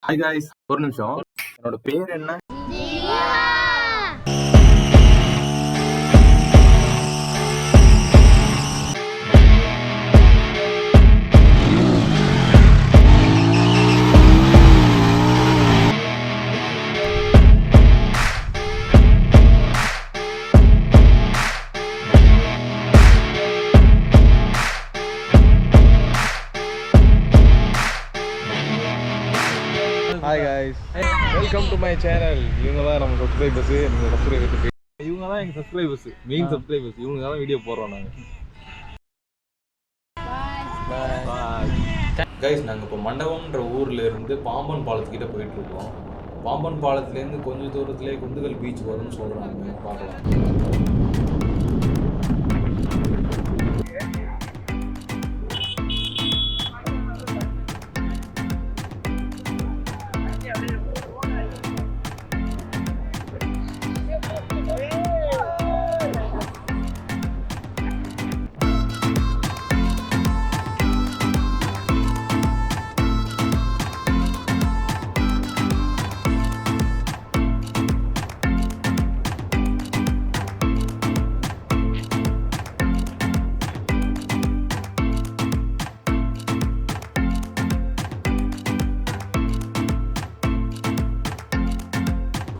Hi guys, ஒரு நிமிஷம். என்னோட பேர் என்ன? Hi guys, welcome to my channel. இவங்க தான் நம்ம சப்ஸ்கிரைபர்ஸ். நீங்கள் சப்ஸ்கிரைபர்ஸ், இவங்க தான் எங்கள் சப்ஸ்கிரைபர்ஸ், மெயின் சப்ஸ்கிரைபர்ஸ். இவங்க தான் வீடியோ போடுறோம் நாங்கள். கைஸ், நாங்கள் இப்போ மண்டபம்ன்ற ஊரில் இருந்து பாம்பன் பாலத்துக்கிட்ட போயிட்டு இருக்கோம். பாம்பன் பாலத்துலேருந்து கொஞ்சம் தூரத்துலேயே குந்துகல் பீச் வரும்னு சொல்கிறாங்க. பார்க்கலாம்.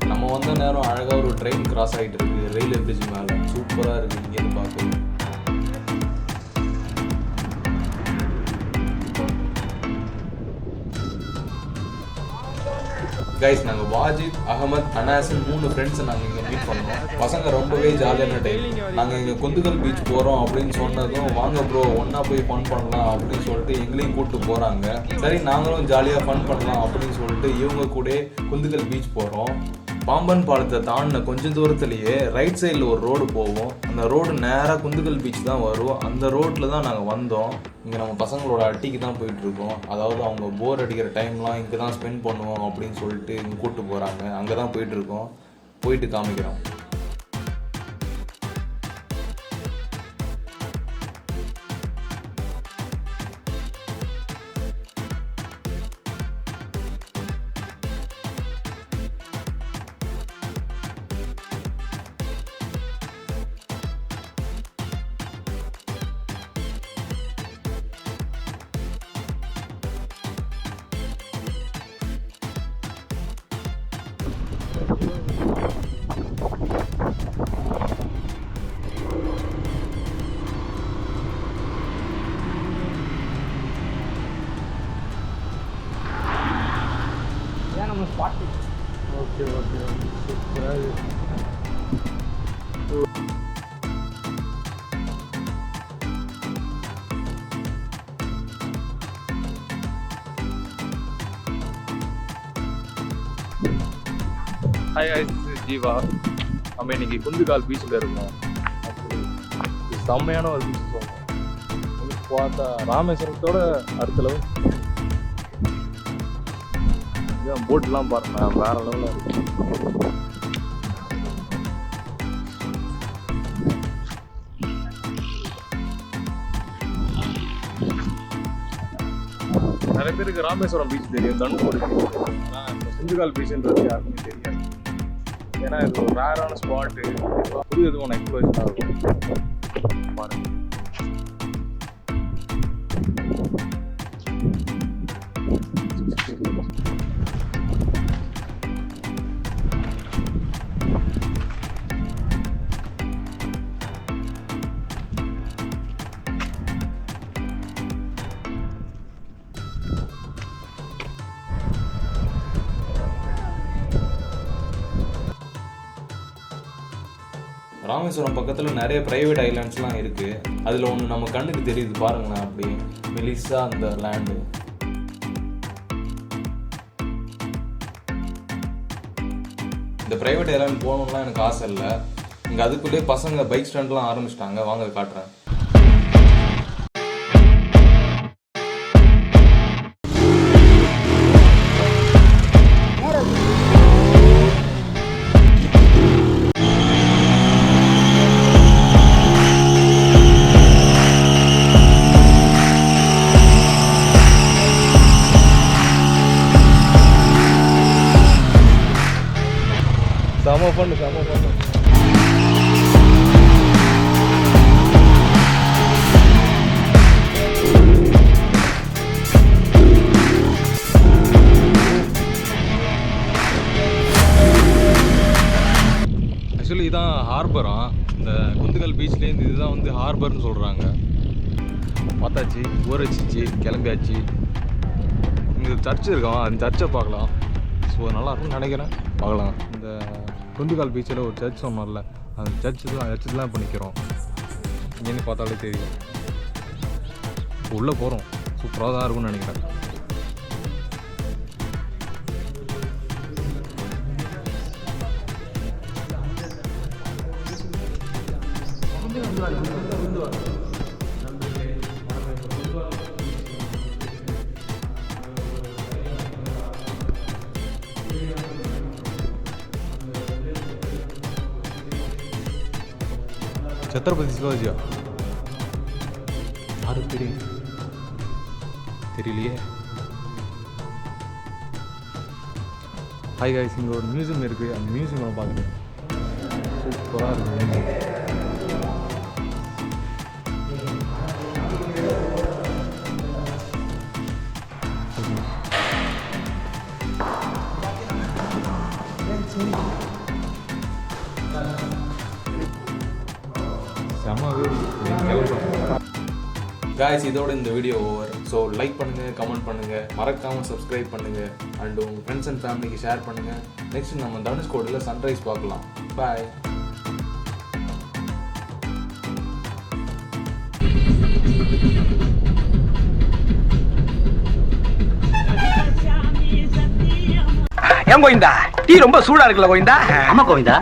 நம்ம வந்த நேரம் அழகாக ஒரு ட்ரெயின் கிராஸ் ஆகிட்டு இருக்கு ரயில்வே பிரிட்ஜ் மேலே. சூப்பராக இருக்குது இங்கேருந்து பார்க்குறது. கைஸ், நாங்கள் வாஜித், அகமத், அனாசன் 3 ஃப்ரெண்ட்ஸை நாங்கள் இங்கே மீட் பண்ணோம். பசங்க ரொம்பவே ஜாலியான டைம். நாங்கள் இங்கே குந்துகல் பீச் போகிறோம் அப்படின்னு சொன்னதும், வாங்க ப்ரோ ஒன்றா போய் ஃபன் பண்ணலாம் அப்படின்னு சொல்லிட்டு எங்களையும் கூப்பிட்டு போகிறாங்க. சரி, நாங்களும் ஜாலியாக ஃபன் பண்ணலாம் அப்படின்னு சொல்லிட்டு இவங்க கூட குந்துகல் பீச் போகிறோம். பாம்பன் பாலத்தை தாண்டின கொஞ்சம் தூரத்துலேயே ரைட் சைடில் ஒரு ரோடு போவோம். அந்த ரோடு நேராக குந்துகல் பீச் தான் வரும். அந்த ரோட்டில் தான் நாங்கள் வந்தோம். இங்கே நம்ம பசங்களோட அட்டிக்கு தான் போயிட்டுருக்கோம். அதாவது அவங்க போர் அடிக்கிற டைம்லாம் இங்கே தான் ஸ்பெண்ட் பண்ணுவோம் அப்படின்னு சொல்லிட்டு இங்கே கூப்பிட்டு போகிறாங்க. அங்கே தான் போயிட்டுருக்கோம். போயிட்டு காமிக்கிறோம். ஓகே ஓகே, சூப்பராக இருக்குது. Hi guys, this is Jeeva. நம்ம இன்னைக்கு குந்துகால் பீச்சில் இருக்கோம். செம்மையான ஒரு பீச் சொல்லுவோம். பார்த்தா ராமேஸ்வரத்தோட அடுத்தளவு போட்லாம் பாருங்க, வேற லெவலில் இருக்கும். நிறைய பேருக்கு ராமேஸ்வரம் பீச் தெரியும், தனுஷ்கோடி பீச். ஆனால் குந்துகால் பீச்சுன்றது யாருக்குமே தெரியாது. ஏன்னா இது ஒரு ரேரான ஸ்பாட்டு, புது விதமான எக்ஸ்ப்ளோரேஷனாக இருக்கும். பாருங்க. ராமேஸ்வரம் பக்கத்தில் நிறைய ப்ரைவேட் ஐலாண்ட்ஸ்லாம் இருக்குது. அதில் ஒன்று நம்ம கண்ணுக்கு தெரியுது பாருங்களேன், அப்படியே மெலிசா அந்த லேண்டு. இந்த ப்ரைவேட் ஐலாண்ட் போகணும்லாம் எனக்கு ஆசை இல்லை. இங்கே அதுக்குள்ளேயே பசங்க பைக் ஸ்டாண்ட்லாம் ஆரம்பிச்சிட்டாங்க. வாங்க காட்டுறேன். செம பண்ணு. ஆக்சுவலி இதான் ஹார்பரா. இந்த குந்துகல் பீச்லேருந்து இதுதான் வந்து ஹார்பர்னு சொல்கிறாங்க. பார்த்தாச்சு, ஊரச்சிச்சு, கிளம்பியாச்சு. இங்கே சர்ச் இருக்கான், அந்த சர்ச்சை பார்க்கலாம். ஸோ நல்லாயிருக்கும்னு நினைக்கிறேன், பார்க்கலாம். இந்த குந்துகால் பீச்சில் ஒரு சர்ச் சொன்னோம்ல, அந்த சர்ச்சு தான் இப்போ நிற்கிறோம். இங்கேருந்து பார்த்தாலே தெரியும். உள்ளே போகிறோம், சூப்பராக தான் இருக்கும்னு நினைக்கிறேன். छत्रपति शिवाजिया யாரு தெரியலையே. ஹாய் காய்ஸ், இங்கே ஒரு மியூசியம் இருக்குது. அந்த மியூசியம் பார்க்குறேன், சூப்பராக இருக்குது. காய்ஸ், இதோட இந்த வீடியோ ஓவர். ஸோ லைக் பண்ணுங்கள், கமெண்ட் பண்ணுங்கள், மறக்காமல் சப்ஸ்கிரைப் பண்ணுங்கள், அண்ட் உங்கள் ஃப்ரெண்ட்ஸ் அண்ட் ஃபேமிலிக்கு ஷேர் பண்ணுங்கள். நெக்ஸ்ட் நம்ம தனுஷ்கோடியில் சன்ரைஸ் பார்க்கலாம். பாய். ஏன் கோவிந்தா, டீ ரொம்ப சூடா இருக்குல்ல கோவிந்தா? ஆமா கோவிந்தா.